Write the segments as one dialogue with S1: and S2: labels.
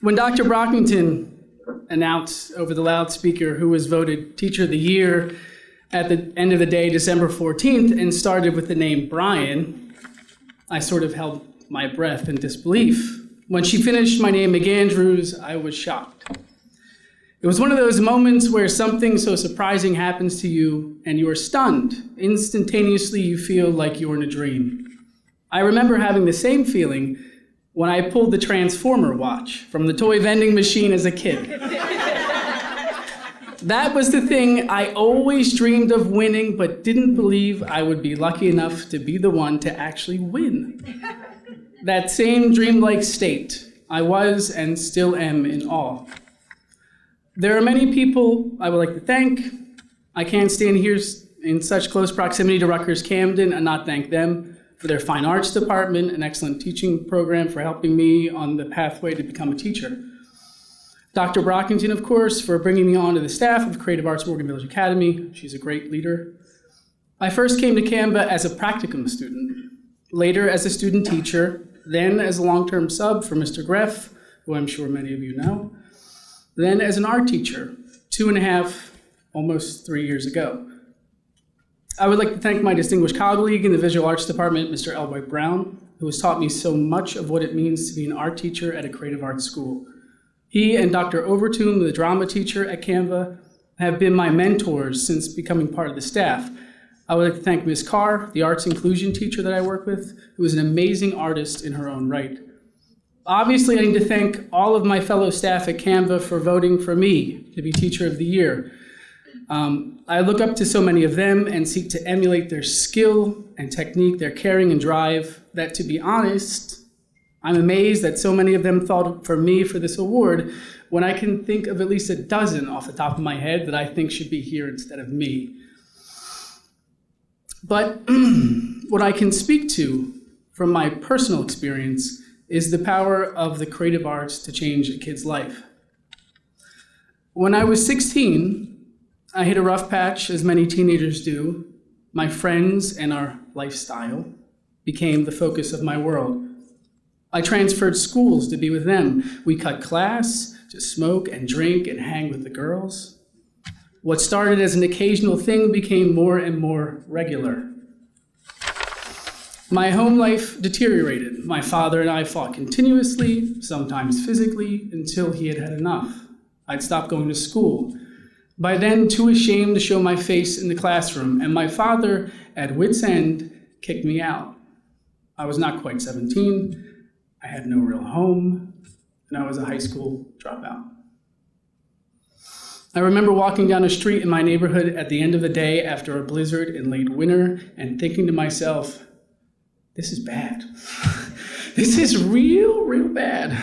S1: When Dr. Brockington announced over the loudspeaker who was voted Teacher of the Year at the end of the day, December 14th, and started with the name Brian, I sort of held my breath in disbelief. When she finished my name McAndrews, I was shocked. It was one of those moments where something so surprising happens to you and you are stunned. Instantaneously, you feel like you're in a dream. I remember having the same feeling when I pulled the Transformer watch from the toy vending machine as a kid. That was the thing I always dreamed of winning, but didn't believe I would be lucky enough to be the one to actually win. That same dreamlike state, I was and still am in awe. There are many people I would like to thank. I can't stand here in such close proximity to Rutgers Camden and not thank them for their fine arts department, an excellent teaching program for helping me on the pathway to become a teacher. Dr. Brockington, of course, for bringing me onto the staff of Creative Arts Morgan Village Academy. She's a great leader. I first came to Canva as a practicum student, later as a student teacher, then as a long-term sub for Mr. Greff, who I'm sure many of you know, then as an art teacher, 2.5, almost 3 years ago. I would like to thank my distinguished colleague in the Visual Arts Department, Mr. Elroy Brown, who has taught me so much of what it means to be an art teacher at a creative arts school. He and Dr. Overtoom, the drama teacher at Canva, have been my mentors since becoming part of the staff. I would like to thank Ms. Carr, the arts inclusion teacher that I work with, who is an amazing artist in her own right. Obviously, I need to thank all of my fellow staff at Canva for voting for me to be Teacher of the Year. I look up to so many of them and seek to emulate their skill and technique, their caring and drive, that, to be honest, I'm amazed that so many of them thought for me for this award when I can think of at least a dozen off the top of my head that I think should be here instead of me. But what I can speak to from my personal experience is the power of the creative arts to change a kid's life. When I was 16, I hit a rough patch, as many teenagers do. My friends and our lifestyle became the focus of my world. I transferred schools to be with them. We cut class to smoke and drink and hang with the girls. What started as an occasional thing became more and more regular. My home life deteriorated. My father and I fought continuously, sometimes physically, until he had had enough. I'd stopped going to school. By then, too ashamed to show my face in the classroom, and my father, at wit's end, kicked me out. I was not quite 17, I had no real home, and I was a high school dropout. I remember walking down a street in my neighborhood at the end of the day after a blizzard in late winter and thinking to myself, this is bad. This is real bad.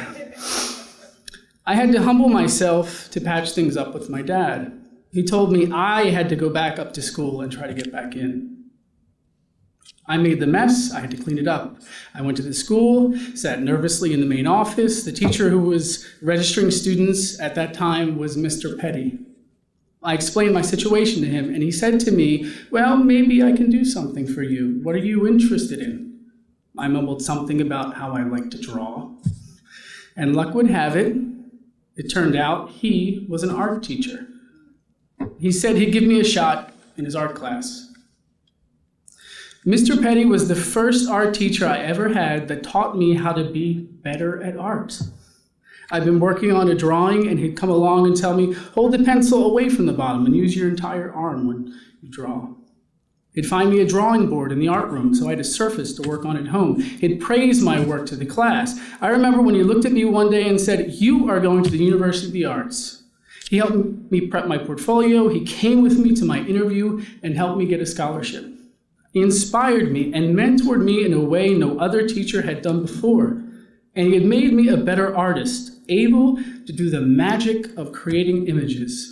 S1: I had to humble myself to patch things up with my dad. He told me I had to go back up to school and try to get back in. I made the mess, I had to clean it up. I went to the school, sat nervously in the main office. The teacher who was registering students at that time was Mr. Petty. I explained my situation to him, and he said to me, well, maybe I can do something for you. What are you interested in? I mumbled something about how I like to draw. And luck would have it, it turned out he was an art teacher. He said he'd give me a shot in his art class. Mr. Petty was the first art teacher I ever had that taught me how to be better at art. I'd been working on a drawing, and he'd come along and tell me, hold the pencil away from the bottom and use your entire arm when you draw. He'd find me a drawing board in the art room so I had a surface to work on at home. He'd praise my work to the class. I remember when he looked at me one day and said, you are going to the University of the Arts. He helped me prep my portfolio. He came with me to my interview and helped me get a scholarship. He inspired me and mentored me in a way no other teacher had done before. And he had made me a better artist, able to do the magic of creating images,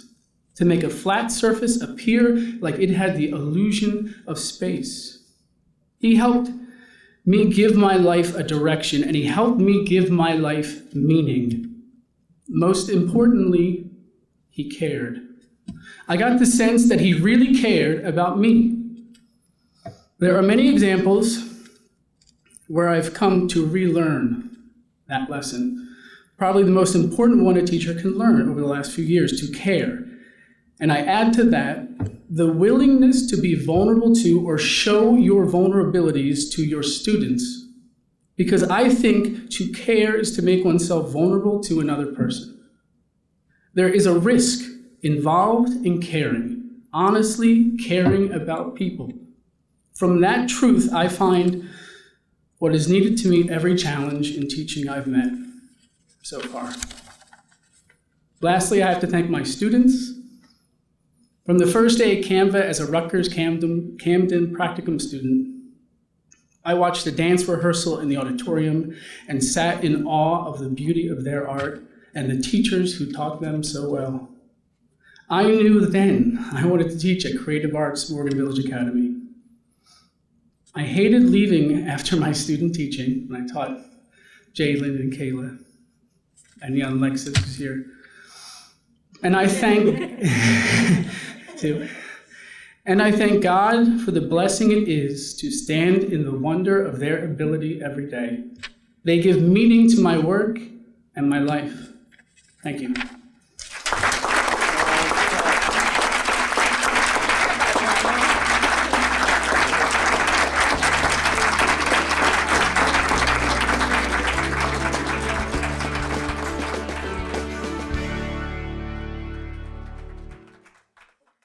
S1: to make a flat surface appear like it had the illusion of space. He helped me give my life a direction, and he helped me give my life meaning. Most importantly, he cared. I got the sense that he really cared about me. There are many examples where I've come to relearn that lesson. probably the most important one a teacher can learn over the last few years, to care. And I add to that the willingness to be vulnerable to or show your vulnerabilities to your students. Because I think to care is to make oneself vulnerable to another person. There is a risk involved in caring, honestly caring about people. From that truth, I find what is needed to meet every challenge in teaching I've met so far. Lastly, I have to thank my students. From the first day at Canva as a Rutgers Camden practicum student, I watched a dance rehearsal in the auditorium and sat in awe of the beauty of their art and the teachers who taught them so well. I knew then I wanted to teach at Creative Arts Morgan Village Academy. I hated leaving after my student teaching when I taught Jalen and Kayla, and young Lexus was here. And I thank God for the blessing it is to stand in the wonder of their ability every day. They give meaning to my work and my life. Thank you.